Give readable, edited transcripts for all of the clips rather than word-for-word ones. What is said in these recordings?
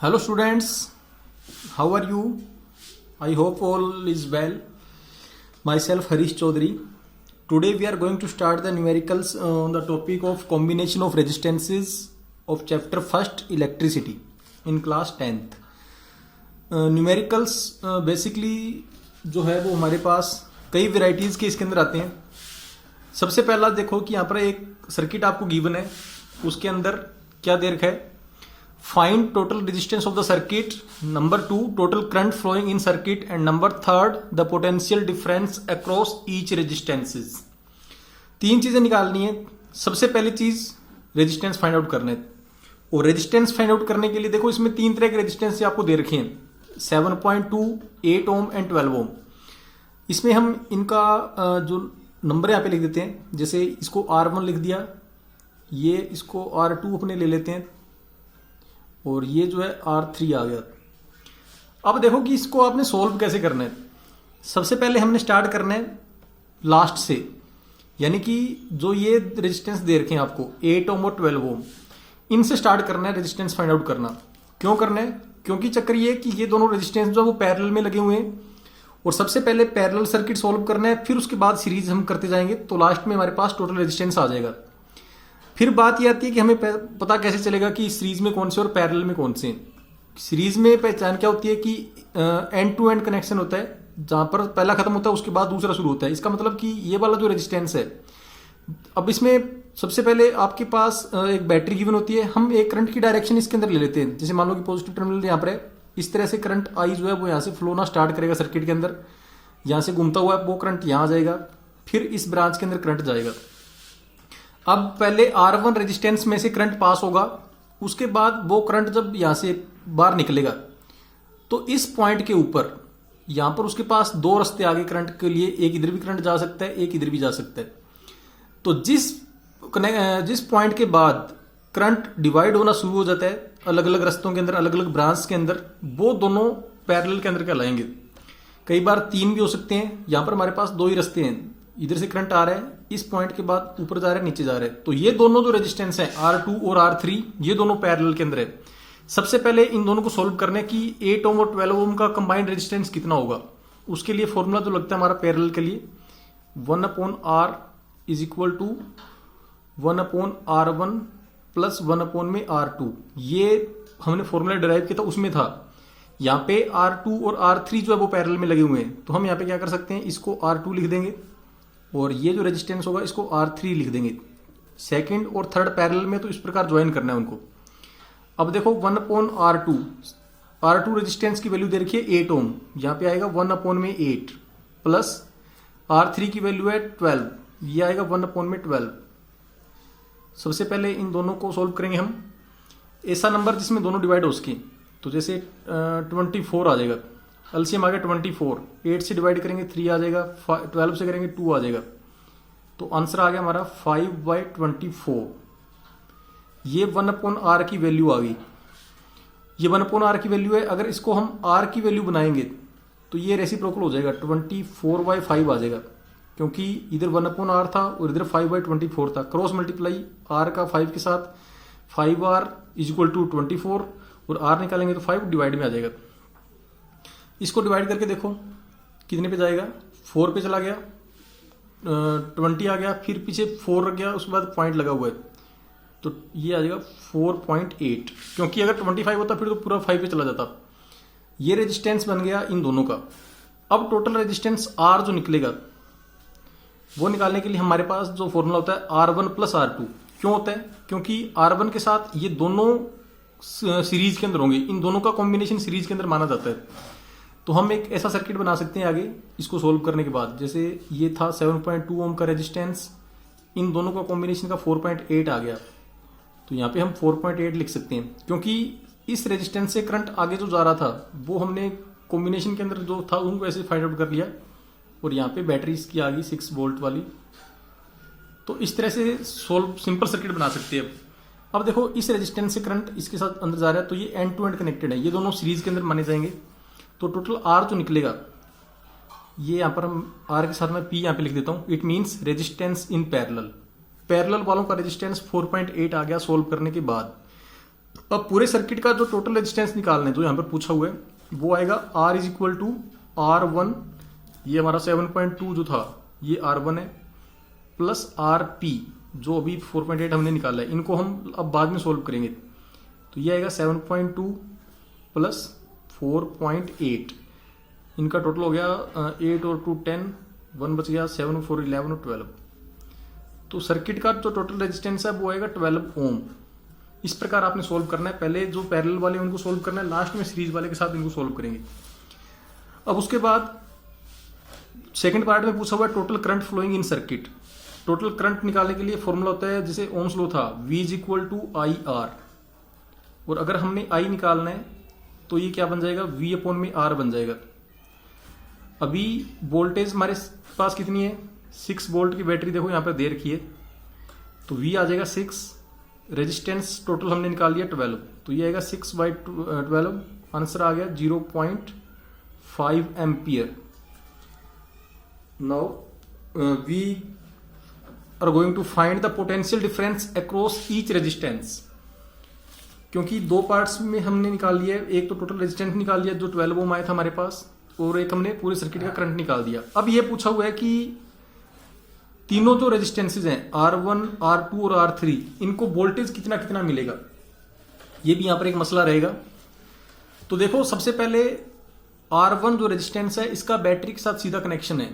Hello students, how are you? I hope all is well. Myself Harish Chaudhary. Today we are going to start the numericals on the topic of combination of resistances of chapter 1st electricity in class 10th. Numericals basically जो है वो हमारे पास कई varieties के इसके अंदर आते हैं. सबसे पहला देखो कि यहाँ पर एक सर्किट आपको गिवन है, उसके अंदर क्या दे रखा है, find total resistance of the circuit, number 2 total current flowing in circuit and number 3 the potential difference across each resistances. तीन चीजें निकालनी है. सबसे पहली चीज रेजिस्टेंस फाइंड आउट करना है. और रेजिस्टेंस फाइंड आउट करने के लिए देखो इसमें तीन तरह के रेजिस्टेंस आपको दे रखे हैं, 7.2, 8 ओम एंड 12 ओम. इसमें हम इनका जो नंबर यहाँ पे लिख देते हैं. जैसे इसको R1 लिख दिया, ये इसको R2 अपने ले लेते हैं, और ये जो है R3 आ गया. अब देखो कि इसको आपने सोल्व कैसे करना है. सबसे पहले हमने स्टार्ट करना है लास्ट से, यानी कि जो ये रेजिस्टेंस दे रखे हैं आपको 8 ओम और 12 ओम, इनसे स्टार्ट करना है रेजिस्टेंस फाइंड आउट करना. क्यों करना है? क्योंकि चक्कर ये कि ये दोनों रेजिस्टेंस जो है वो पैरेलल में लगे हुए हैं, और सबसे पहले पैरेलल सर्किट सोल्व करना है, फिर उसके बाद सीरीज हम करते जाएंगे, तो लास्ट में हमारे पास टोटल रेजिस्टेंस आ जाएगा. फिर बात यह आती है कि हमें पता कैसे चलेगा कि सीरीज में कौन से और पैरेलल में कौन से हैं. सीरीज में पहचान क्या होती है कि एंड टू एंड कनेक्शन होता है, जहां पर पहला खत्म होता है उसके बाद दूसरा शुरू होता है. इसका मतलब कि ये वाला जो रेजिस्टेंस है, अब इसमें सबसे पहले आपके पास एक बैटरी गिवन होती है. हम एक करंट की डायरेक्शन इसके अंदर ले लेते हैं. जैसे मान लो कि पॉजिटिव टर्मिनल यहाँ पर है, इस तरह से करंट आई जो है वो यहाँ से फ्लो ना स्टार्ट करेगा सर्किट के अंदर, यहाँ से घूमता हुआ वो करंट यहाँ आ जाएगा, फिर इस ब्रांच के अंदर करंट जाएगा. अब पहले R1 रेजिस्टेंस में से करंट पास होगा, उसके बाद वो करंट जब यहां से बाहर निकलेगा तो इस पॉइंट के ऊपर यहां पर उसके पास दो रास्ते आगे करंट के लिए, एक इधर भी करंट जा सकता है, एक इधर भी जा सकता है. तो जिस पॉइंट के बाद करंट डिवाइड होना शुरू हो जाता है अलग अलग रास्तों के अंदर, अलग अलग ब्रांच के अंदर, वो दोनों पैरेलल के अंदर कहलाएंगे. कई बार तीन भी हो सकते हैं. यहां पर हमारे पास दो ही रास्ते हैं, इधर से करंट आ रहा है, इस पॉइंट के बाद ऊपर जा रहा है, नीचे जा रहा है. तो ये दोनों जो रेजिस्टेंस है R2 और R3, ये दोनों पैरेलल के अंदर है. सबसे पहले इन दोनों को सोल्व करने की 8 ओम और 12 ओम का कंबाइंड रेजिस्टेंस कितना होगा, उसके लिए फॉर्मूला जो लगता है हमारा पैरेलल के लिए, 1/R is equal to 1/R1 plus 1/R2. ये हमने फॉर्मूला डिराइव किया था, उसमें था. यहाँ पे R2 और R3 जो है वो पैरेलल में लगे हुए हैं, तो हम यहाँ पे क्या कर सकते हैं, इसको R2 लिख देंगे, और ये जो रेजिस्टेंस होगा इसको R3 लिख देंगे. सेकंड और थर्ड पैरेलल में, तो इस प्रकार ज्वाइन करना है उनको. अब देखो 1/R2, R2 रेजिस्टेंस की वैल्यू दे रखी है 8 ओम, यहाँ पे आएगा 1/8 प्लस R3 की वैल्यू है 12, ये आएगा 1/12. सबसे पहले इन दोनों को सोल्व करेंगे हम. ऐसा नंबर जिसमें दोनों डिवाइड हो सके, तो जैसे 24 आ जाएगा, एलसीएम आ गया 24, 8 से डिवाइड करेंगे 3 आ जाएगा, 12 से करेंगे 2 आ जाएगा, तो आंसर आ गया हमारा 5/24. ये 1/R की वैल्यू आ गई. ये 1/R की वैल्यू है. अगर इसको हम R की वैल्यू बनाएंगे तो ये रेसिप्रोकल हो जाएगा, 24/5 आ जाएगा, क्योंकि इधर 1/R था और इधर 5/24 था. क्रॉस मल्टीप्लाई R का 5 के साथ, 5R इज इक्वल टू 24, और R निकालेंगे तो 5 डिवाइड में आ जाएगा. इसको डिवाइड करके देखो कितने पे जाएगा, 4 पे चला गया, 20 आ गया, फिर पीछे 4 रख गया, उसके बाद पॉइंट लगा हुआ है, तो ये आ जाएगा 4.8. क्योंकि अगर 25 होता फिर तो पूरा 5 पे चला जाता. ये रेजिस्टेंस बन गया इन दोनों का. अब टोटल रेजिस्टेंस R जो निकलेगा, वो निकालने के लिए हमारे पास जो फॉर्मूला होता है R1 प्लस R2. क्यों होता है? क्योंकि R1 के साथ ये दोनों सीरीज के अंदर होंगे, इन दोनों का कॉम्बिनेशन सीरीज के अंदर माना जाता है. तो हम एक ऐसा सर्किट बना सकते हैं आगे इसको सोल्व करने के बाद. जैसे ये था 7.2 ओम का रेजिस्टेंस, इन दोनों का कॉम्बिनेशन का 4.8 आ गया, तो यहाँ पे हम 4.8 लिख सकते हैं, क्योंकि इस रेजिस्टेंस से करंट आगे जो जा रहा था वो हमने कॉम्बिनेशन के अंदर जो था उनको ऐसे फाइंड आउट कर लिया, और यहाँ पे बैटरी इसकी आ गई 6 वोल्ट वाली. तो इस तरह से सोल्व सिंपल सर्किट बना सकते हैं. अब देखो इस रेजिस्टेंस से करंट इसके साथ अंदर जा रहा है, तो ये एंड टू एंड कनेक्टेड है, ये दोनों सीरीज के अंदर माने जाएंगे. तो टोटल R जो निकलेगा, ये यहाँ पर हम R के साथ में P यहाँ पे लिख देता हूँ. It means resistance in parallel. Parallel वालों का रेजिस्टेंस 4.8 आ गया सोल्व करने के बाद. अब पूरे सर्किट का जो टोटल रेजिस्टेंस निकालना है जो यहाँ पर पूछा हुआ है वो आएगा R is equal to R1, ये हमारा 7.2 जो था ये R1 है, प्लस RP जो अभी 4.8 हमने निकाला है, इनको हम अब बाद में सोल्व करेंगे। तो ये आएगा 7.2 प्लस 4.8, इनका टोटल हो गया 8 और 2 10, 1 बच गया, 7 और 4 11 और 12। तो सर्किट का जो टोटल रेजिस्टेंस है वो आएगा 12 ओम। इस प्रकार आपने सोल्व करना है, पहले जो पैरेलल वाले उनको सोल्व करना है, लास्ट में सीरीज वाले के साथ इनको सोल्व करेंगे। अब उसके बाद सेकंड पार्ट में पूछा हुआ है total current flowing in circuit. Total current निकालने के लिए फॉर्मूला होता है जैसे ओम्स लॉ था, V is equal to I R, और अगर हमने I निकालना है तो ये क्या बन जाएगा, V अपॉन में R बन जाएगा। अभी वोल्टेज हमारे पास कितनी है, 6 वोल्ट की बैटरी देखो यहाँ पर दे रखी है, तो V आ जाएगा 6, रेजिस्टेंस टोटल हमने निकाल लिया 12, तो ये आएगा 6/12, आंसर आ गया 0.5 ampere. Now we are going to find the potential difference across each resistance. क्योंकि दो पार्ट्स में हमने निकाल लिया है, एक तो टोटल रेजिस्टेंस निकाल लिया जो 12 ओम आया था हमारे पास, और एक हमने पूरे सर्किट का करंट निकाल दिया। अब ये पूछा हुआ है कि तीनों जो रेजिस्टेंसेज हैं R1, R2 और R3, इनको वोल्टेज कितना कितना मिलेगा, ये भी यहां पर एक मसला रहेगा। तो देखो सबसे पहले R1 जो रेजिस्टेंस है इसका बैटरी के साथ सीधा कनेक्शन है,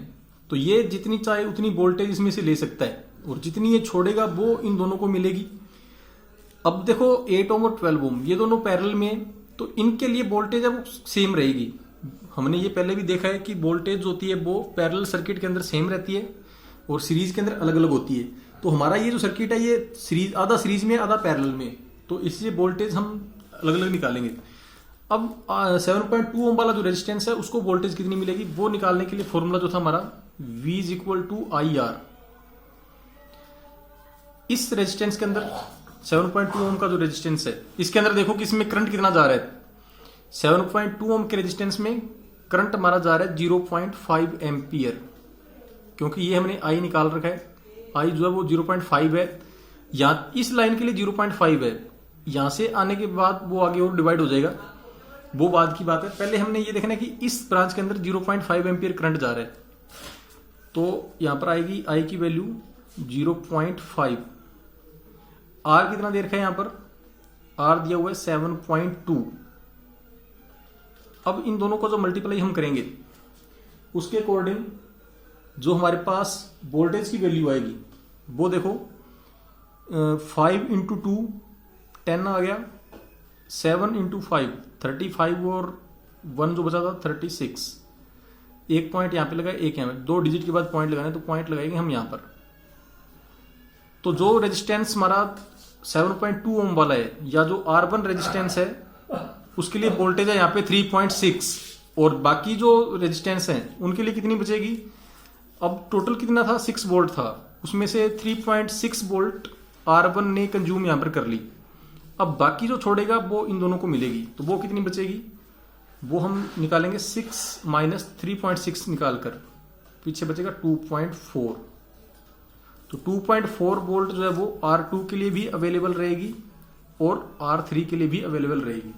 तो ये जितनी चाहे उतनी वोल्टेज इसमें से ले सकता है, और जितनी ये छोड़ेगा वो इन दोनों को मिलेगी। अब देखो 8 ओम और 12 ओम ये दोनों पैरेलल में है, तो इनके लिए वोल्टेज है वो सेम रहेगी। हमने ये पहले भी देखा है कि वोल्टेज होती है वो पैरेलल सर्किट के अंदर सेम रहती है और सीरीज के अंदर अलग अलग होती है। तो हमारा ये जो सर्किट है ये सीरीज, आधा सीरीज में आधा पैरेलल में, तो इसलिए वोल्टेज हम अलग अलग निकालेंगे। अब 7.2 ओम वाला जो रेजिस्टेंस है उसको वोल्टेज कितनी मिलेगी वो निकालने के लिए फॉर्मूला जो था हमारा V is equal to I R. इस रेजिस्टेंस के अंदर 7.2 ओम का जो रेजिस्टेंस है इसके अंदर देखो कि इसमें करंट कितना जा रहा है। 7.2 ओम के रेजिस्टेंस में करंट हमारा जा रहा है 0.5 एम्पियर, क्योंकि ये हमने I निकाल रखा है, I जो है वो 0.5 है, यहाँ इस लाइन के लिए 0.5 है, यहां से आने के बाद वो आगे और डिवाइड हो जाएगा, वो बाद की बात है। पहले हमने ये देखना है कि इस ब्रांच के अंदर 0.5 एम्पियर करंट जा रहा है, तो यहां पर आएगी I की वैल्यू 0.5। R कितना दे रखा है, यहां पर R दिया हुआ है 7.2। अब इन दोनों को जो मल्टीप्लाई हम करेंगे उसके अकॉर्डिंग जो हमारे पास वोल्टेज की वैल्यू आएगी वो देखो 5 इंटू 2 10 आ गया, 7 इंटू 5 35 और 1 जो बचा था 36। एक पॉइंट यहाँ पे लगा, एक यहाँ पे, 2 डिजिट के बाद पॉइंट लगाना है तो पॉइंट लगाएंगे हम यहाँ पर। तो जो रेजिस्टेंस हमारा 7.2 ओम वाला है या जो R1 रेजिस्टेंस है उसके लिए वोल्टेज है यहाँ पे 3.6, और बाकी जो रेजिस्टेंस हैं उनके लिए कितनी बचेगी। अब टोटल कितना था, 6 वोल्ट था, उसमें से 3.6 वोल्ट R1 ने कंज्यूम यहां पर कर ली। अब बाकी जो छोड़ेगा वो इन दोनों को मिलेगी, तो वो कितनी बचेगी वो हम निकालेंगे 6 माइनस 3.6 निकालकर, पीछे बचेगा 2.4। तो 2.4 वोल्ट जो है वो R2 के लिए भी अवेलेबल रहेगी और R3 के लिए भी अवेलेबल रहेगी।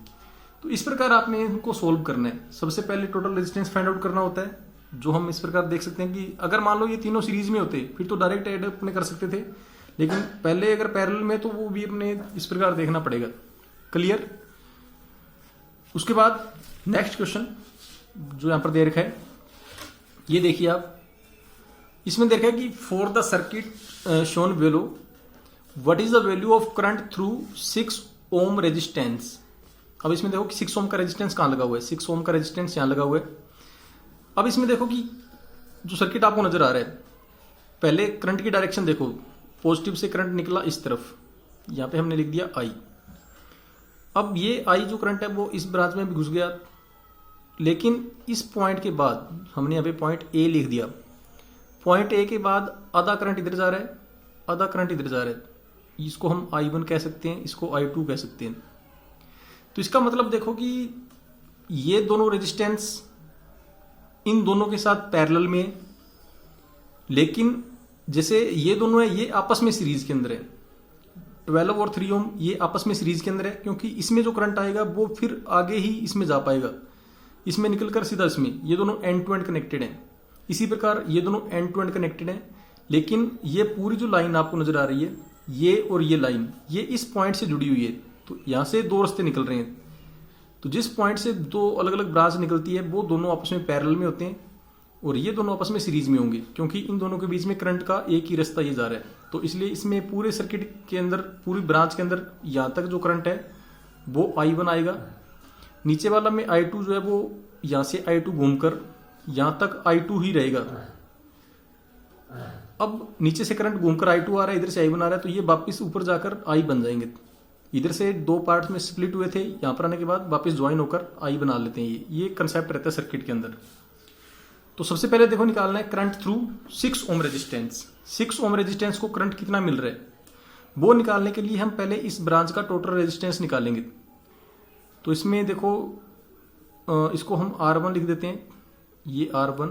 तो इस प्रकार आपने इनको सोल्व करना है। सबसे पहले टोटल रेजिस्टेंस फाइंड आउट करना होता है, जो हम इस प्रकार देख सकते हैं कि अगर मान लो ये तीनों सीरीज में होते फिर तो डायरेक्ट ऐड अपने कर सकते थे, लेकिन पहले अगर पैरेलल में तो वो भी अपने इस प्रकार देखना पड़ेगा। क्लियर। उसके बाद नेक्स्ट क्वेश्चन जो यहां पर दे रखा है, ये देखिए आप, इसमें देखा है कि for the circuit shown below what is the value of current through 6 ohm resistance. अब इसमें देखो कि 6 ओम का रेजिस्टेंस कहां लगा हुआ है, 6 ओम का रेजिस्टेंस यहां लगा हुआ है। अब इसमें देखो कि जो सर्किट आपको नजर आ रहा है, पहले करंट की डायरेक्शन देखो, पॉजिटिव से करंट निकला इस तरफ, यहां पे हमने लिख दिया I। अब ये I जो करंट है वो इस ब्रांच में भी घुस गया, लेकिन इस पॉइंट के बाद हमने यहाँ पे पॉइंट A लिख दिया। पॉइंट A के बाद आधा करंट इधर जा रहा है, आधा करंट इधर जा रहा है, इसको हम I1 कह सकते हैं, इसको I2 कह सकते हैं। तो इसका मतलब देखो कि ये दोनों रेजिस्टेंस इन दोनों के साथ पैरेलल में है, लेकिन जैसे ये दोनों है ये आपस में सीरीज के अंदर है, 12 और 3 ओम ये आपस में सीरीज के अंदर है, क्योंकि इसमें जो करंट आएगा वो फिर आगे ही इसमें जा पाएगा, इसमें निकलकर सीधा इसमें, ये दोनों एंड टू एंड कनेक्टेड हैं। इसी प्रकार ये दोनों एंड टू एंड कनेक्टेड हैं, लेकिन ये पूरी जो लाइन आपको नजर आ रही है, ये और ये लाइन, ये इस पॉइंट से जुड़ी हुई है। तो यहां से दो रास्ते निकल रहे हैं, तो जिस पॉइंट से दो अलग अलग ब्रांच निकलती है वो दोनों आपस में पैरेलल में होते हैं, और ये दोनों आपस में सीरीज में होंगे, क्योंकि इन दोनों के बीच में करंट का एक ही रास्ता ये जा रहा है। तो इसलिए इसमें पूरे सर्किट के अंदर, पूरी ब्रांच के अंदर यहां तक जो करंट है वो I1 आएगा, नीचे वाला में I2 जो है वो यहां से I2 घूमकर यहां तक I2 ही रहेगा। अब नीचे से करंट घूमकर I2 आ रहा है, इधर से I1 आ रहा है, तो ये वापिस ऊपर जाकर I बन जाएंगे। इधर से दो पार्ट्स में स्प्लिट हुए थे, यहां पर आने के बाद वापस ज्वाइन होकर I बना लेते हैं। ये कंसेप्ट रहता है सर्किट के अंदर। तो सबसे पहले देखो निकालना है current through 6 ohm resistance. 6 ohm resistance को करंट कितना मिल रहा है वो निकालने के लिए हम पहले इस ब्रांच का टोटल रेजिस्टेंस निकालेंगे। तो इसमें देखो इसको हम R1 लिख देते हैं, ये R1,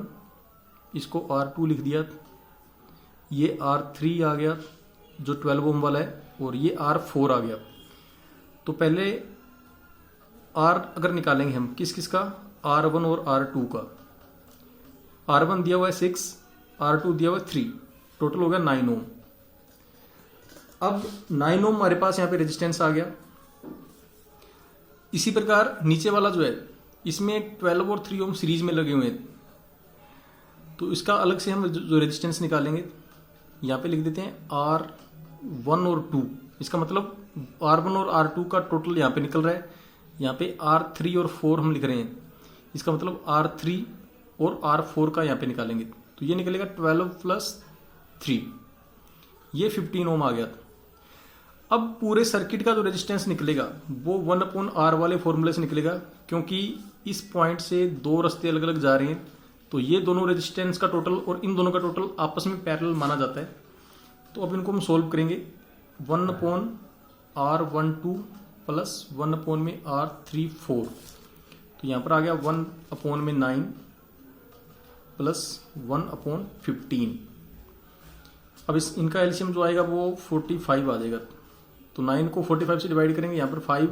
इसको R2 लिख दिया, ये R3 आ गया जो 12 ओम वाला है, और ये R4 आ गया। तो पहले R अगर निकालेंगे हम किस किस का, R1 और R2 का। R1 दिया हुआ है 6, R2 दिया हुआ है 3, टोटल हो गया 9 ओम। अब 9 ओम हमारे पास यहाँ पे रेजिस्टेंस आ गया। इसी प्रकार नीचे वाला जो है इसमें 12 और 3 ओम सीरीज में लगे हुए हैं, तो इसका अलग से हम जो रेजिस्टेंस निकालेंगे यहाँ पे लिख देते हैं R1 और 2। इसका मतलब R1 और R2 का टोटल यहाँ पे निकल रहा है, यहाँ पे R3 और 4 हम लिख रहे हैं, इसका मतलब R3 और R4 का यहाँ पे निकालेंगे, तो ये निकलेगा 12 प्लस 3, ये 15 ओम आ गया। अब पूरे सर्किट का जो रेजिस्टेंस निकलेगा वो 1/R वाले फॉर्मूले से निकलेगा, क्योंकि इस पॉइंट से दो रास्ते अलग अलग जा रहे हैं, तो ये दोनों रेजिस्टेंस का टोटल और इन दोनों का टोटल आपस में पैरेलल माना जाता है। तो अब इनको हम सोल्व करेंगे, 1/R12 प्लस 1/R34, तो यहाँ पर आ गया 1/9 प्लस 1/15। अब इनका एलसीएम जो आएगा वो 45 आ जाएगा। तो 9 को 45 से डिवाइड करेंगे, यहाँ पर 5,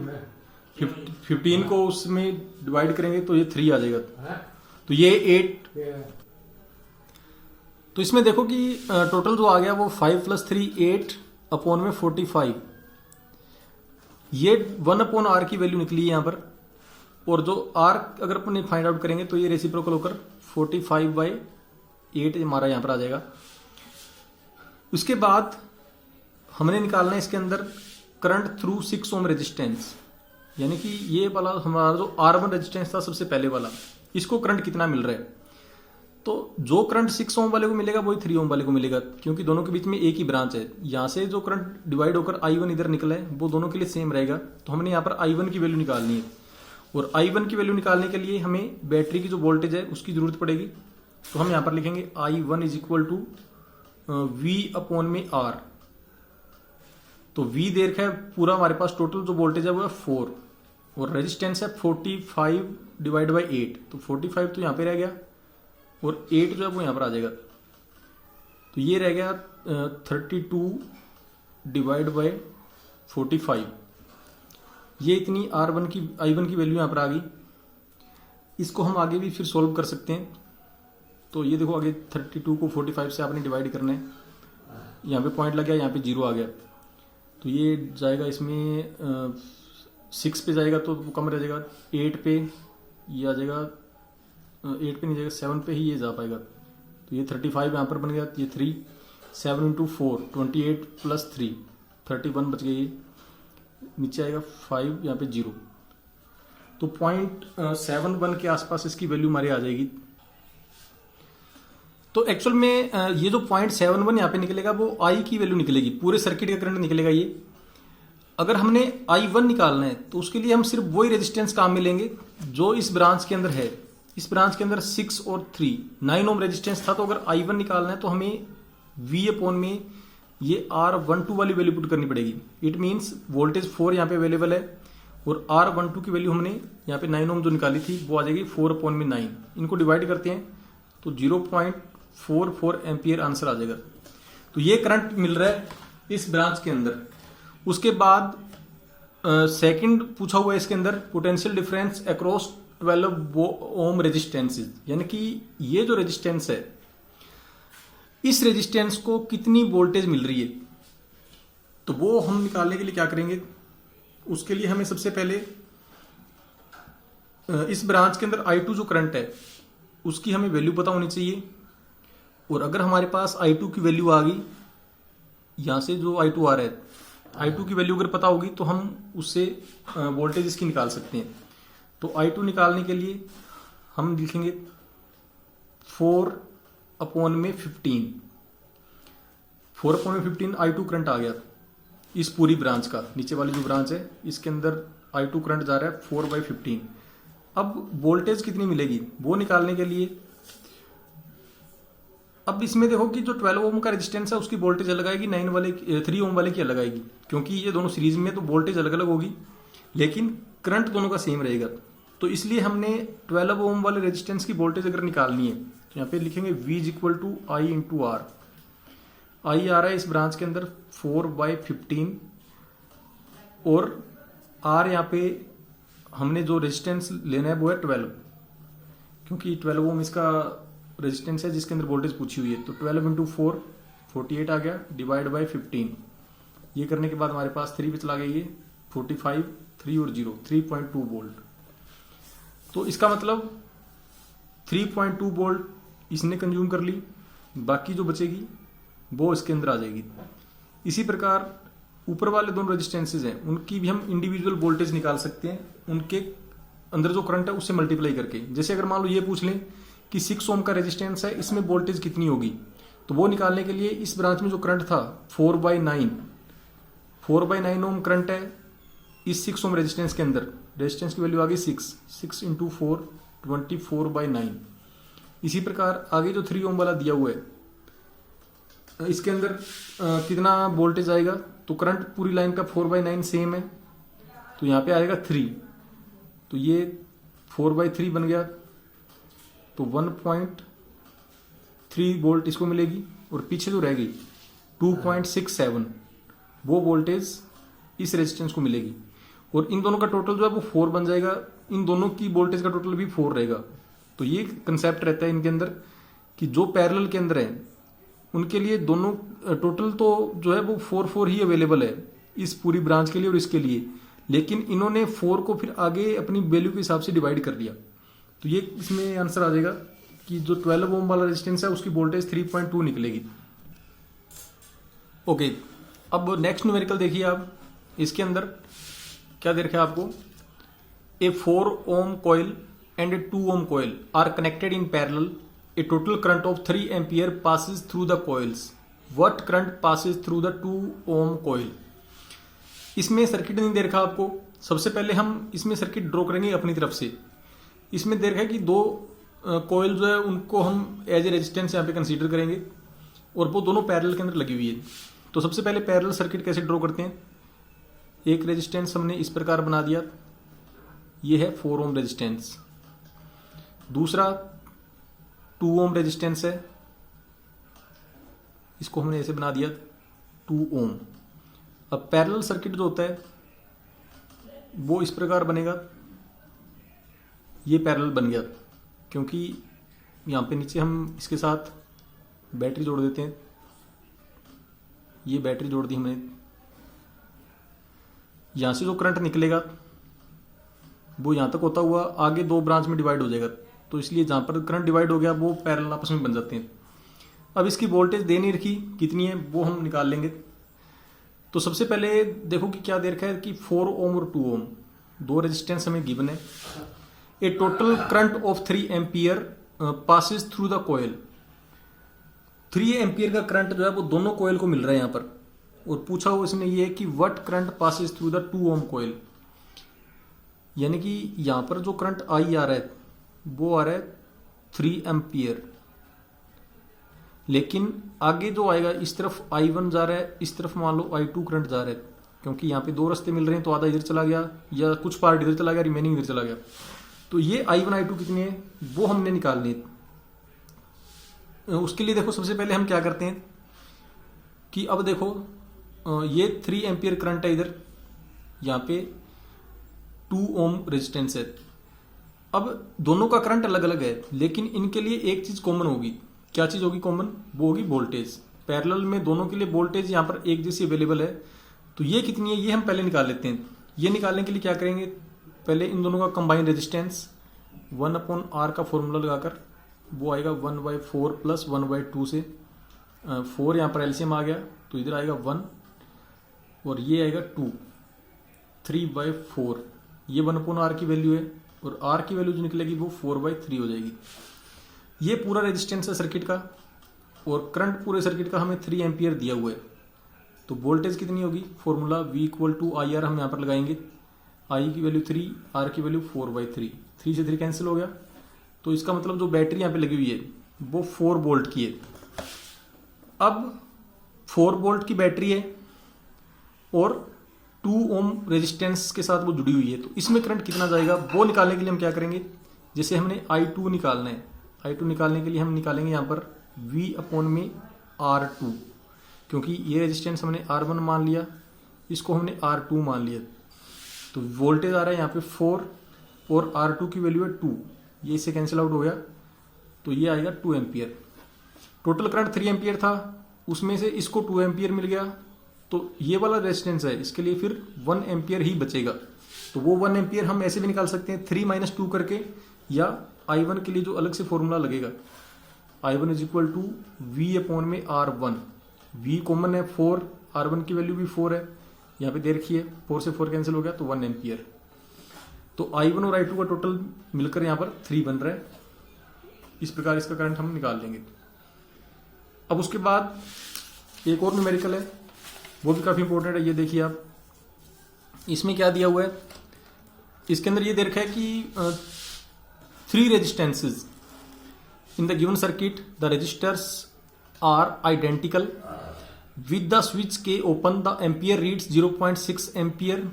15 को उसमें डिवाइड करेंगे तो ये 3 आ जाएगा, तो ये 8। तो इसमें देखो कि टोटल जो आ गया वो 5 प्लस 3 8/45। ये 1/R की वैल्यू निकली है यहाँ पर, और जो R अगर अपने फाइंड आउट करेंगे तो ये रेसिप्रोकल होकर 45/8 हमारा यहाँ पर आ जाएगा। उसके बाद हमने निकालना है इसके अंदर करंट थ्रू 6 ओम रेजिस्टेंस, यानी कि ये वाला हमारा जो R1 रेजिस्टेंस था सबसे पहले वाला, इसको करंट कितना मिल रहा है। तो जो करंट 6 ओम वाले को मिलेगा वही 3 ओम वाले को मिलेगा, क्योंकि दोनों के बीच में एक ही ब्रांच है। यहाँ से जो करंट डिवाइड होकर I1 इधर निकला है वो दोनों के लिए सेम रहेगा। तो हमने यहाँ पर I1 की वैल्यू निकालनी है, और I1 की वैल्यू निकालने के लिए हमें बैटरी की जो वोल्टेज है उसकी जरूरत पड़ेगी। तो हम यहाँ पर लिखेंगे I1 is equal to V/R। तो V दे रखा है पूरा, हमारे पास टोटल जो वोल्टेज है वो है 4, और रेजिस्टेंस है 45 डिवाइड बाई 8, तो 45 तो यहाँ पे रह गया, और 8 जो है वो यहाँ पर आ जाएगा, तो ये रह गया 32 डिवाइड बाई 45। ये इतनी I1 की वैल्यू यहाँ पर आ गई। इसको हम आगे भी फिर सोल्व कर सकते हैं। तो ये देखो आगे 32 को 45 से आपने डिवाइड करना है, यहाँ पे पॉइंट लग गया, यहाँ पे 0 आ गया, तो ये जाएगा इसमें 6 पे जाएगा तो कम रह जाएगा, 8 पे ये आ जाएगा, 8 पे नहीं जाएगा, 7 पे ही ये जा पाएगा। तो ये 35 यहाँ पर बन गया, ये 3, 7 इंटू 4 28 प्लस 3 31 बच गया, ये नीचे आएगा 5, यहाँ पे 0। तो 0.71 के आसपास इसकी वैल्यू हमारी आ जाएगी। तो एक्चुअल में ये जो 0.71 यहाँ पे निकलेगा वो I की वैल्यू निकलेगी, पूरे सर्किट का करंट निकलेगा ये। अगर हमने I1 निकालना है तो उसके लिए हम सिर्फ वही रेजिस्टेंस काम में लेंगे जो इस ब्रांच के अंदर है। इस ब्रांच के अंदर 6 और 3 9 ओम रेजिस्टेंस था, तो अगर I1 निकालना है तो हमें V/, में ये R12 वाली वैल्यू पुट करनी पड़ेगी। इट मीन्स वोल्टेज 4 यहाँ पे अवेलेबल है, और R12 की वैल्यू हमने यहाँ पे 9 ओम जो निकाली थी वो आ जाएगी 4/9। इनको डिवाइड करते हैं तो 0.44 एम्पियर आंसर आ जाएगा। तो ये करंट मिल रहा है इस ब्रांच के अंदर। उसके बाद सेकंड पूछा हुआ है इसके अंदर पोटेंशियल डिफरेंस अक्रॉस 12 ओम रेजिस्टेंसेज, यानी कि ये जो रेजिस्टेंस है इस रेजिस्टेंस को कितनी वोल्टेज मिल रही है। तो वो हम निकालने के लिए क्या करेंगे, उसके लिए हमें सबसे पहले इस ब्रांच के अंदर I2 जो करंट है उसकी हमें वैल्यू पता होनी चाहिए। और अगर हमारे पास I2 की वैल्यू आ गई, यहां से जो I2 आ रहा है I2 की वैल्यू अगर पता होगी तो हम उससे वोल्टेज इसकी निकाल सकते हैं। तो I2 निकालने के लिए हम लिखेंगे 4/15, 4/15 I2 करंट आ गया इस पूरी ब्रांच का। नीचे वाली जो ब्रांच है इसके अंदर I2 करंट जा रहा है 4/15। अब वोल्टेज कितनी मिलेगी वो निकालने के लिए, अब इसमें देखो कि जो 12 ओम का रेजिस्टेंस है उसकी वोल्टेज अलग आएगी, 3 ओम वाले की अलग आएगी, क्योंकि ये दोनों सीरीज में तो वोल्टेज अलग अलग होगी लेकिन करंट दोनों का सेम रहेगा। तो इसलिए हमने 12 ओम वाले रेजिस्टेंस की वोल्टेज अगर निकालनी है तो यहाँ पे लिखेंगे V = I × R। I आ रहा है इस ब्रांच के अंदर 4/15 और R यहाँ पे हमने जो रेजिस्टेंस लेना है वो है 12, क्योंकि 12 ओम इसका रेजिस्टेंस है जिसके अंदर वोल्टेज पूछी हुई है। तो 12 × 4 48 आ गया, डिवाइड बाय 15। ये करने के बाद हमारे पास 3 पे चला गया, ये 45, 3 और 0 3.2 वोल्ट। तो इसका मतलब 3.2 वोल्ट इसने कंज्यूम कर ली, बाकी जो बचेगी वो इसके अंदर आ जाएगी। इसी प्रकार ऊपर वाले दोनों रेजिस्टेंसेज हैं उनकी भी हम इंडिविजुअल वोल्टेज निकाल सकते हैं, उनके अंदर जो करंट है उससे मल्टीप्लाई करके। जैसे अगर मान लो ये पूछ लें कि 6 ओम का रेजिस्टेंस है, इसमें वोल्टेज कितनी होगी, तो वो निकालने के लिए इस ब्रांच में जो करंट था 4/9 ओम करंट है इस 6 ओम रेजिस्टेंस के अंदर। रेजिस्टेंस की वैल्यू आ गई 6 × 4 24/9। इसी प्रकार आगे जो 3 ओम वाला दिया हुआ है इसके अंदर कितना वोल्टेज आएगा, तो करंट पूरी लाइन का 4/9 सेम है, तो यहाँ पे आएगा 3, तो ये 4/3 बन गया, तो 1.3 वोल्ट इसको मिलेगी। और पीछे जो रह गई 2.67 वो वोल्टेज इस रेजिस्टेंस को मिलेगी। और इन दोनों का टोटल जो है वो 4 बन जाएगा, इन दोनों की वोल्टेज का टोटल भी 4 रहेगा। तो ये कंसेप्ट रहता है इनके अंदर कि जो पैरेलल के अंदर है उनके लिए दोनों टोटल तो जो है वो 4 ही अवेलेबल है इस पूरी ब्रांच के लिए और इसके लिए, लेकिन इन्होंने 4 को फिर आगे अपनी वैल्यू के हिसाब से डिवाइड कर दिया। तो ये इसमें आंसर आ जाएगा कि जो 12 ओम वाला रेजिस्टेंस है उसकी वोल्टेज 3.2 निकलेगी। ओके, अब नेक्स्ट न्यूमेरिकल देखिए आप। इसके अंदर क्या दे रखा है आपको, a 4 ohm coil and a 2 ohm coil are connected in parallel, a total current of 3 ampere passes through the coils. What current passes through the 2 ohm coil? इसमें सर्किट नहीं दे रखा आपको। सबसे पहले हम इसमें सर्किट ड्रॉ करेंगे अपनी तरफ से। इसमें दे रखा है कि 2 कॉइल जो है उनको हम एज ए रेजिस्टेंस यहाँ पे कंसीडर करेंगे और वो दोनों पैरेलल के अंदर लगी हुई है। तो सबसे पहले पैरेलल सर्किट कैसे ड्रॉ करते हैं, एक रेजिस्टेंस हमने इस प्रकार बना दिया, ये है 4 ओम रेजिस्टेंस। दूसरा 2 ओम रेजिस्टेंस है, इसको हमने ऐसे बना दिया 2 ओम। अब पैरेलल सर्किट जो होता है वो इस प्रकार बनेगा, ये पैरेलल बन गया क्योंकि यहाँ पे नीचे हम इसके साथ बैटरी जोड़ देते हैं, ये बैटरी जोड़ दी हमने। यहाँ से जो करंट निकलेगा वो यहाँ तक होता हुआ आगे 2 ब्रांच में डिवाइड हो जाएगा, तो इसलिए जहाँ पर करंट डिवाइड हो गया वो पैरेलल आपस में बन जाते हैं। अब इसकी वोल्टेज दे नहीं रखी कितनी है वो हम निकाल लेंगे। तो सबसे पहले देखो कि क्या दे रखा है कि 4 ओम और 2 ओम 2 रेजिस्टेंस हमें गिवन है। A total current of 3 ampere passes through the coil. 3 ampere का करंट जो है वो दोनों कॉइल को मिल रहा है यहाँ पर, और पूछा हुआ इसने ये कि what current passes through the 2 ohm coil, यानी कि यहाँ पर जो करंट आई आ रहा है वो आ रहा है 3 एम्पियर, लेकिन आगे जो आएगा इस तरफ I1 जा रहा है, इस तरफ मान लो I2 करंट जा रहा है, क्योंकि यहाँ पे 2 रास्ते मिल रहे हैं, तो आधा इधर चला गया या कुछ पार्ट इधर चला गया, रिमेनिंग इधर चला गया। तो ये I1 I2 कितने हैं वो हमने निकालने। उसके लिए देखो सबसे पहले हम क्या करते हैं कि अब देखो ये 3 एम्पियर करंट है इधर, यहाँ पे 2 ओम रेजिस्टेंस है। अब दोनों का करंट अलग अलग है, लेकिन इनके लिए एक चीज कॉमन होगी। क्या चीज होगी कॉमन? वो होगी वोल्टेज। पैरेलल में दोनों के लिए वोल्टेज यहाँ पर एक जैसी अवेलेबल है। तो ये कितनी है ये हम पहले निकाल लेते हैं। ये निकालने के लिए क्या करेंगे, पहले इन दोनों का कंबाइन रेजिस्टेंस 1/R का फॉर्मूला लगाकर वो आएगा 1/4 प्लस 1/2 से 4 यहाँ पर एलसीएम आ गया, तो इधर आएगा 1 और ये आएगा 2, 3/4। ये 1/R की वैल्यू है और R की वैल्यू जो निकलेगी वो 4/3 हो जाएगी। ये पूरा रेजिस्टेंस है सर्किट का और करंट पूरे सर्किट का हमें 3 एम्पियर दिया हुआ है। तो वोल्टेज कितनी होगी, फॉर्मूला V = IR हम यहाँ पर लगाएंगे। I की वैल्यू 3, R की वैल्यू 4/3, 3 से 3 कैंसिल हो गया। तो इसका मतलब जो बैटरी यहाँ पे लगी हुई है वो 4 वोल्ट की है। अब 4 वोल्ट की बैटरी है और 2 ओम रेजिस्टेंस के साथ वो जुड़ी हुई है, तो इसमें करंट कितना जाएगा वो निकालने के लिए हम क्या करेंगे, जैसे हमने I2 निकालना है, I2 निकालने के लिए हम निकालेंगे यहाँ पर V/R2, क्योंकि ये रेजिस्टेंस हमने R1 मान लिया, इसको हमने R2 मान लिया। तो वोल्टेज आ रहा है यहाँ पे 4 और R2 की वैल्यू है 2, ये इससे कैंसिल आउट हो गया, तो ये आएगा 2 एम्पियर। टोटल करंट 3 एम्पियर था, उसमें से इसको 2 एम्पियर मिल गया, तो ये वाला रेजिस्टेंस है इसके लिए फिर 1 एम्पियर ही बचेगा। तो वो 1 एम्पियर हम ऐसे भी निकाल सकते हैं 3 - 2 करके, या I1 के लिए जो अलग से फॉर्मूला लगेगा I1 = V/R1। V कॉमन है 4, R1 की वैल्यू भी 4 है, यहाँ पे दे रखी है, 4 से 4 कैंसिल हो गया तो 1 एम्पियर। तो I1 और I2 का टोटल मिलकर यहाँ पर 3 बन रहा है। इस प्रकार इसका करंट हम निकाल लेंगे। अब उसके बाद एक और न्यूमेरिकल है, वो भी काफी इंपॉर्टेंट है। ये देखिए आप, इसमें क्या दिया हुआ है, इसके अंदर ये दे रखा है कि 3 resistances in the given circuit, the resistors are identical with the switch के open, the ampere reads 0.6 ampere.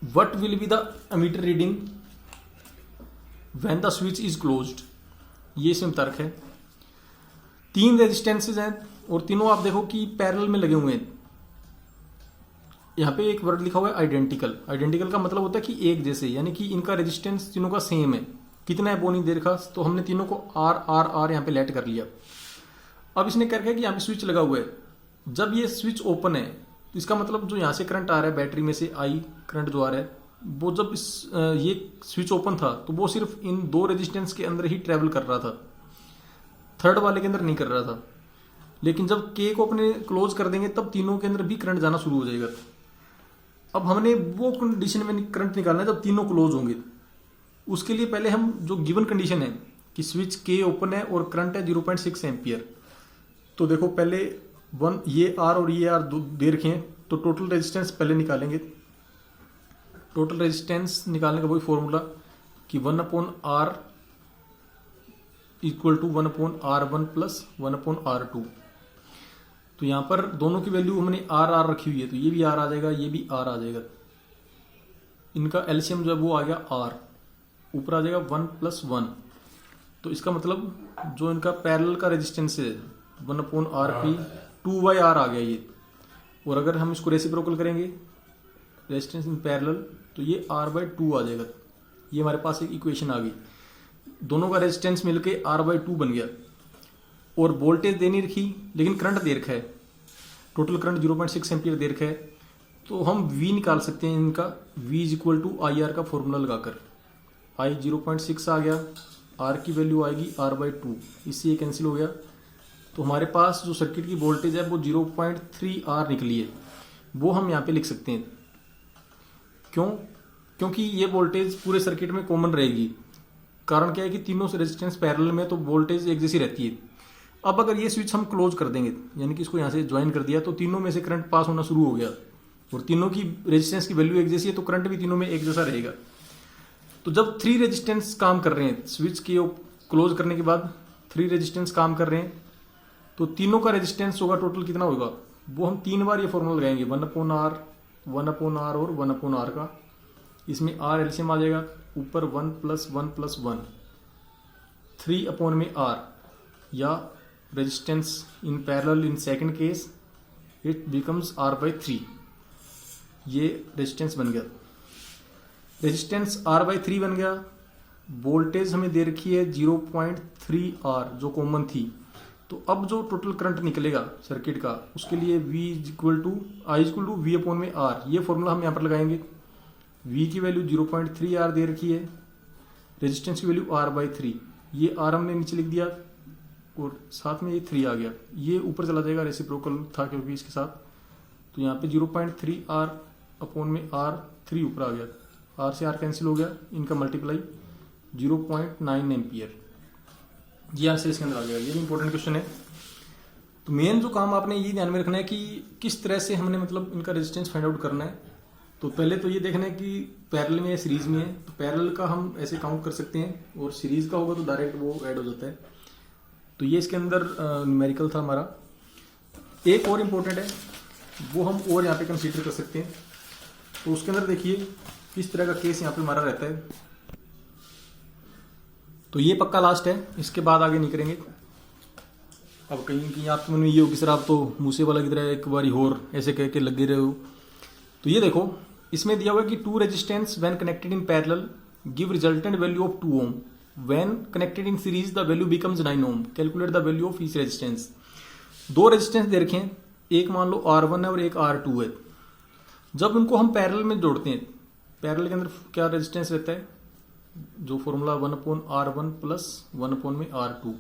What will be the ammeter reading when the switch is closed? ये इसमें तर्क है। 3 रेजिस्टेंसेज हैं और तीनों आप देखो कि पैरेलल में लगे हुए हैं। यहाँ पे एक वर्ड लिखा हुआ है आइडेंटिकल। आइडेंटिकल का मतलब होता है कि एक जैसे, यानी कि इनका रेजिस्टेंस तीनों का सेम है। कितना है वो नहीं दे रखा, तो हमने तीनों को R यहाँ पे लेट कर लिया। अब इसने क्या किया कि यहाँ पे स्विच लगा हुआ है, जब ये स्विच ओपन है तो इसका मतलब जो यहाँ से करंट आ रहा है बैटरी में से I करंट जो आ रहा है, वो जब ये स्विच ओपन था तो वो सिर्फ इन 2 रेजिस्टेंस के अंदर ही ट्रेवल कर रहा था, थर्ड वाले के अंदर नहीं कर रहा था। लेकिन जब K को अपने क्लोज कर देंगे तब तीनों के अंदर भी करंट जाना शुरू हो जाएगा। अब हमने वो कंडीशन में करंट निकालना है जब तीनों क्लोज होंगे। उसके लिए पहले हम जो गिवन कंडीशन है कि स्विच K ओपन है और करंट है 0.6 एम्पियर, तो देखो पहले ये R और ये R दे रखे हैं, तो टोटल रेजिस्टेंस पहले निकालेंगे। टोटल रेजिस्टेंस निकालने का वही फॉर्मूला कि 1/R = 1/R1 प्लस 1/R2। तो यहाँ पर दोनों की वैल्यू हमने R रखी हुई है, तो ये भी R आ जाएगा, ये भी R आ जाएगा। इनका एलसीएम जो है वो आ गया R, ऊपर आ जाएगा 1 + 1। तो इसका मतलब जो इनका पैरेलल का रेजिस्टेंस है 1/RP 2/R आ गया ये। और अगर हम इसको रेसिप्रोकल करेंगे रेजिस्टेंस इन पैरेलल, तो ये R/2 आ जाएगा। ये हमारे पास एक इक्वेशन आ गई, दोनों का रेजिस्टेंस मिलके R/2 बन गया। और वोल्टेज दे नहीं रखी लेकिन करंट दे रखा है, टोटल करंट 0.6 एम्पियर दे रखा है। तो हम V निकाल सकते हैं इनका, V = IR का फॉर्मूला लगाकर। I 0.6 आ गया, R की वैल्यू आएगी R/2, इससे ये कैंसिल हो गया। तो हमारे पास जो सर्किट की वोल्टेज है वो 0.3R निकली है, वो हम यहाँ पे लिख सकते हैं। क्यों? क्योंकि ये वोल्टेज पूरे सर्किट में कॉमन रहेगी। कारण क्या है कि तीनों से रेजिस्टेंस पैरेलल में, तो वोल्टेज एक जैसी रहती है। अब अगर ये स्विच हम क्लोज कर देंगे, यानी कि इसको यहाँ से ज्वाइन कर दिया, तो तीनों में से करंट पास होना शुरू हो गया और तीनों की रेजिस्टेंस की वैल्यू एक जैसी है, तो करंट भी तीनों में एक जैसा रहेगा। तो जब 3 रेजिस्टेंस काम कर रहे हैं, स्विच की क्लोज करने के बाद 3 रेजिस्टेंस काम कर रहे हैं, तो तीनों का रेजिस्टेंस होगा टोटल कितना होगा, वो हम 3 बार ये फॉर्मूला लगाएंगे, 1/R, 1/R और 1/R का। इसमें R एलसीएम आ जाएगा, ऊपर 1 + 1 + 1, 3/R, या resistance in parallel in second case it becomes R/3। ये रेजिस्टेंस बन गया, रेजिस्टेंस R/3 बन गया। वोल्टेज हमें दे रखी है 0.3R जो कॉमन थी। तो अब जो टोटल करंट निकलेगा सर्किट का उसके लिए I=V/R, ये फॉर्मूला हम यहाँ पर लगाएंगे। V की वैल्यू 0.3R दे रखी है, रेजिस्टेंस की वैल्यू R/3, ये R हमने नीचे लिख दिया और साथ में ये 3 आ गया, ये ऊपर चला जाएगा, रेसिप्रोकल था क्योंकि इसके साथ। तो यहाँ पे 0.3R/R3 ऊपर आ गया, R से R कैंसिल हो गया, इनका मल्टीप्लाई 0.9 एम्पियर, ये आंसर इसके अंदर आ जाएगा। ये भी इंपॉर्टेंट क्वेश्चन है। तो मेन जो काम आपने ये ध्यान में रखना है कि किस तरह से हमने मतलब इनका रेजिस्टेंस फाइंड आउट करना है। तो पहले तो ये देखना है कि पैरेलल में या सीरीज में है। तो पैरेलल का हम ऐसे काउंट कर सकते हैं और सीरीज का होगा तो डायरेक्ट वो ऐड हो जाता है। तो ये इसके अंदर न्यूमेरिकल था हमारा। एक और इम्पोर्टेंट है वो हम और यहाँ पे कंसीडर कर सकते हैं। तो उसके अंदर देखिए किस तरह का केस यहाँ पे हमारा रहता है। तो ये पक्का लास्ट है, इसके बाद आगे नहीं करेंगे। अब कहीं आपके मन में ये हो कि सर आप तो मूसे वाला की तरह एक बारी और ऐसे कह के लगे रहे हो। तो ये देखो इसमें दिया हुआ है कि 2 resistance when connected in parallel give resultant value of 2 ohm, when connected in series the value becomes 9 ohm, calculate the value of each resistance. 2 resistance दे रखे हैं, एक मान लो R1 है और एक R2 है। जब उनको हम पैरेलल में जोड़ते हैं, पैरेलल के अंदर क्या रेजिस्टेंस रहता है, जो फॉर्मूला 1/R1 प्लस 1/R2।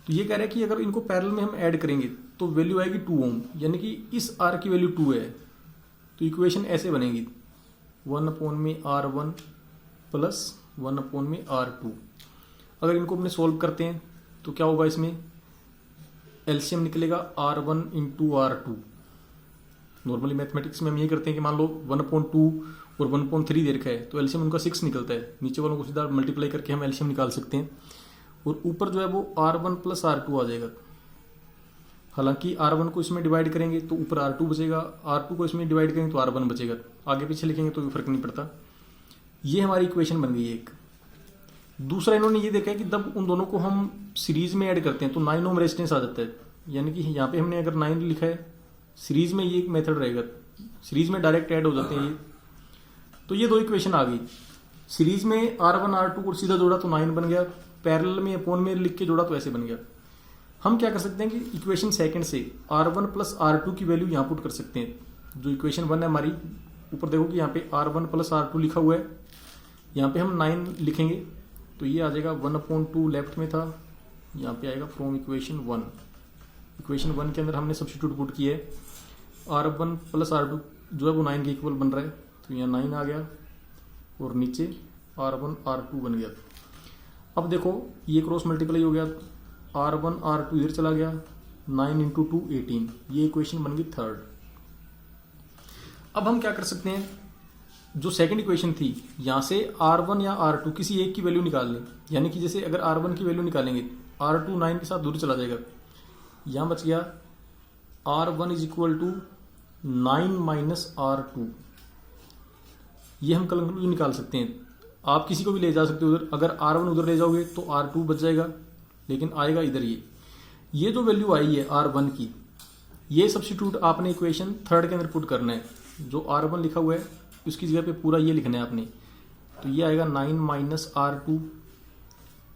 तो ये कह रहा है कि अगर इनको पैरेलल में हम ऐड करेंगे तो वैल्यू आएगी 2 ओम, यानी कि इस R की वैल्यू 2 है। तो इक्वेशन ऐसे बनेगी 1/R1 प्लस 1/R2। अगर इनको अपने सोल्व करते हैं तो क्या होगा, इसमें एलसीएम निकलेगा R1 into R2। Normally mathematics में हम ये करते हैं कि मान लो 1/2 और 1/3 दे रखा है तो एलसीएम उनका 6 निकलता है, नीचे वालों को सीधा मल्टीप्लाई करके हम एलसीएम निकाल सकते हैं और ऊपर जो है वो R1 प्लस R2 आ जाएगा। हालांकि R1 को इसमें डिवाइड करेंगे तो ऊपर R2 बचेगा, R2 को इसमें डिवाइड करेंगे तो R1 बचेगा, आगे पीछे लिखेंगे तो फर्क नहीं पड़ता। ये हमारी इक्वेशन बन गई है एक। दूसरा इन्होंने ये देखा है कि जब उन दोनों को हम सीरीज में ऐड करते हैं तो 9 ओम रेजिस्टेंस आ जाता है, यानी कि यहाँ पे हमने अगर 9 लिखा है, सीरीज में ये एक मेथड रहेगा, सीरीज में डायरेक्ट ऐड हो जाते हैं ये। तो ये 2 इक्वेशन आ गई, सीरीज में R1 R2 को सीधा जोड़ा तो 9 बन गया, पैरेलल में अपॉन में लिख के जोड़ा तो ऐसे बन गया। हम क्या कर सकते हैं कि इक्वेशन सेकंड से R1 प्लस R2 की वैल्यू यहाँ पुट कर सकते हैं। जो इक्वेशन 1 है हमारी, ऊपर देखो कि यहाँ पे R1 प्लस R2 लिखा हुआ है, यहाँ पे हम 9 लिखेंगे तो ये आ जाएगा 1/2 लेफ्ट में था, यहाँ पे आएगा फ्रॉम इक्वेशन 1। इक्वेशन 1 के अंदर हमने सब्स्टिट्यूट पुट किया है, R1 प्लस R2 जो है वो 9 के इक्वल बन रहा है, तो यहाँ 9 आ गया और नीचे R1 R2 बन गया। अब देखो ये क्रॉस मल्टीप्लाई हो गया, R1 R2 इधर चला गया, 9 इंटू 2 18, ये इक्वेशन बन गई 3rd। अब हम क्या कर सकते हैं, जो सेकंड इक्वेशन थी यहाँ से R1 या R2 किसी एक की वैल्यू निकाल लें, यानी कि जैसे अगर R1 की वैल्यू निकालेंगे R2 9 के साथ दूर चला जाएगा, यहाँ बच गया R1 is equal to 9 minus R2। ये हम कंक्लूजन निकाल सकते हैं, आप किसी को भी ले जा सकते हो उधर, अगर R1 उधर ले जाओगे तो R2 बच जाएगा, लेकिन आएगा इधर ये जो वैल्यू आई है R1 की, ये सब्स्टिट्यूट आपने इक्वेशन 3rd के अंदर पुट करना है। जो R1 लिखा हुआ है उसकी जगह पे पूरा ये लिखना है आपने, तो ये आएगा 9 माइनस R2,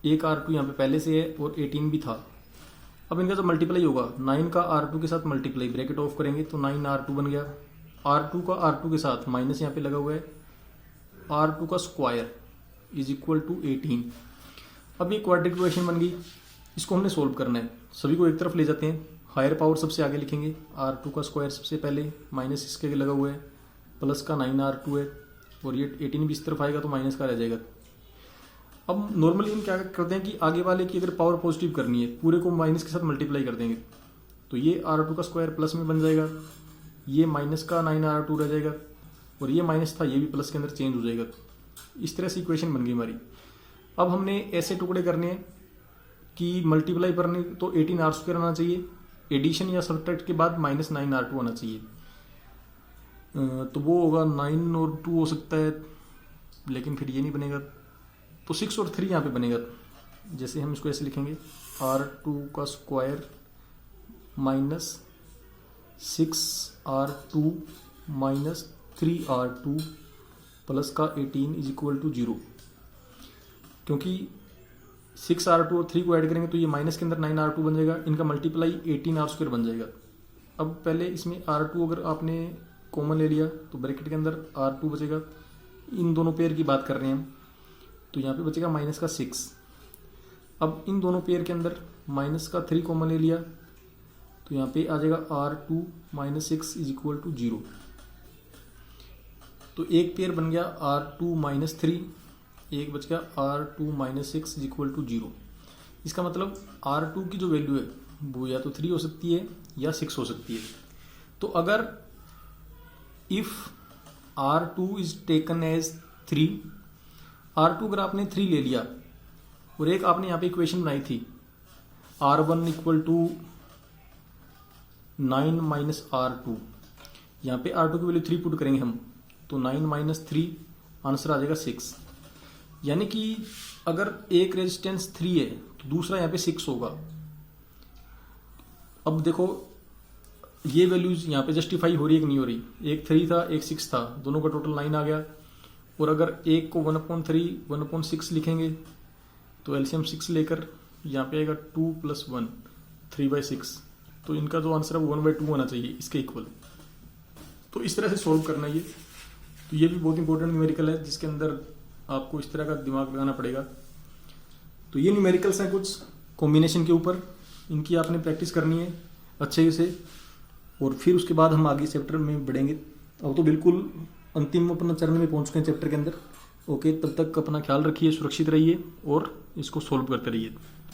एक R2 यहाँ पे पहले से है और 18 भी था। अब इनका जो मल्टीप्लाई होगा 9 का R2 के साथ मल्टीप्लाई, ब्रैकेट ऑफ करेंगे तो 9R2 बन गया, R2 का R2 के साथ माइनस यहाँ पे लगा हुआ है, R2 का स्क्वायर इज इक्वल टू 18। अब ये क्वाड्रेटिक इक्वेशन बन गई, इसको हमने सोल्व करना है। सभी को एक तरफ ले जाते हैं, हायर पावर सबसे आगे लिखेंगे, R2 का स्क्वायर सबसे पहले, माइनस इसके आगे लगा हुआ है, प्लस का 9R2 है और ये 18 भी इस तरफ आएगा तो माइनस का रह जाएगा। अब नॉर्मली हम क्या करते हैं कि आगे वाले की अगर पावर पॉजिटिव करनी है पूरे को माइनस के साथ मल्टीप्लाई कर देंगे, तो ये R2 का स्क्वायर प्लस में बन जाएगा, ये माइनस का 9R2 रह जाएगा और ये माइनस था ये भी प्लस के अंदर चेंज हो जाएगा। इस तरह से इक्वेशन बन गई हमारी। अब हमने ऐसे टुकड़े करने हैं कि मल्टीप्लाई करने तो 18R² आना चाहिए, एडिशन या सब्ट्रैक्ट के बाद माइनस 9R2 आना चाहिए, तो वो होगा 9 और 2 हो सकता है, लेकिन फिर ये नहीं बनेगा, तो 6 और 3 यहाँ पे बनेगा। जैसे हम इसको ऐसे लिखेंगे R2 का square minus 6R2 minus 3R2 plus का 18 इज इक्वल टू 0। क्योंकि 6R2 और 3 को ऐड करेंगे तो ये माइनस के अंदर 9R2 बन जाएगा, इनका मल्टीप्लाई 18R² बन जाएगा। अब पहले इसमें R2 अगर आपने कॉमन ले लिया तो ब्रैकेट के अंदर R2 बचेगा, इन दोनों पेयर की बात कर रहे हैं हम, तो यहाँ पे बचेगा माइनस का 6। अब इन दोनों पेयर के अंदर माइनस का 3 कॉमन ले लिया तो यहाँ पे आ जाएगा R2 minus 6 is equal to 0। तो एक पेयर बन गया R2 माइनस 3, एक बच गया R2 minus 6 is equal to 0। इसका मतलब R2 की जो वैल्यू है वो या तो 3 हो सकती है या 6 हो सकती है। तो अगर if R2 is taken as 3, R2 अगर आपने 3 ले लिया और एक आपने यहाँ पे इक्वेशन बनाई थी R1 equal to 9 minus R2, यहाँ पे R2 की वैल्यू 3 पुट करेंगे हम तो 9 माइनस 3 आंसर आ जाएगा 6। यानी कि अगर एक रेजिस्टेंस 3 है तो दूसरा यहाँ पे 6 होगा। अब देखो ये वैल्यूज यहाँ पे जस्टिफाई हो रही है कि नहीं हो रही, एक 3 था एक 6 था, दोनों का टोटल 9 आ गया। और अगर एक को 1/3 1/6 लिखेंगे तो एलसीएम 6 लेकर यहाँ पे आएगा 2 + 1 3/6, तो इनका जो आंसर है वो 1/2 होना चाहिए इसके इक्वल। तो इस तरह से सॉल्व करना ये, तो ये भी बहुत इंपॉर्टेंट न्यूमेरिकल है जिसके अंदर आपको इस तरह का दिमाग लगाना पड़ेगा। तो ये न्यूमेरिकल्स हैं कुछ कॉम्बिनेशन के ऊपर, इनकी आपने प्रैक्टिस करनी है अच्छे से और फिर उसके बाद हम आगे चैप्टर में बढ़ेंगे। अब तो बिल्कुल अंतिम अपना चरण में पहुंच गए चैप्टर के अंदर। ओके, तब तक अपना ख्याल रखिए, सुरक्षित रहिए और इसको सॉल्व करते रहिए।